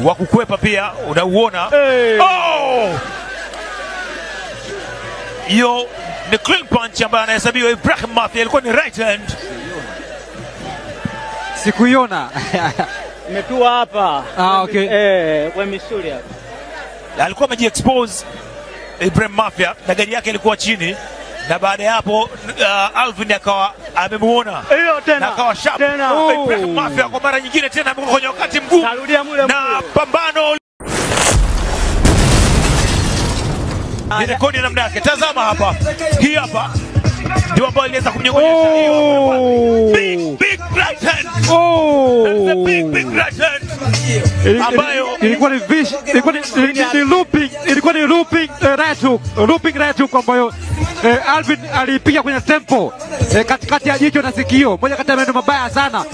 wa kukwepa pia unauona. Hiyo ni clean punch ambayo anahesabiwa Ibrahim Mafia, ilikuwa ni right hand. Sikuiona. Imetua hapa. Okay. Kwa misuli hapa. Alikuwa amejiexpose Ibrahim Mafia na gari yake ilikuwa chini, na baada ya hapo Alvin akawa amemuona tena akawa sharp. Ibrahim Mafia kwa mara nyingine tena kwenye wakati mgumu na pambano. Ni rekodi ya namna yake. Tazama hapa, hii hapa ndio ambayo iliweza kumnyongonyesha hiyo big right hand. Big right hand ambayo ilikuwa ni looping right hook ambayo Alvin alipiga kwenye tempo katikati ya jicho na sikio, moja kati ya maneno mabaya sana.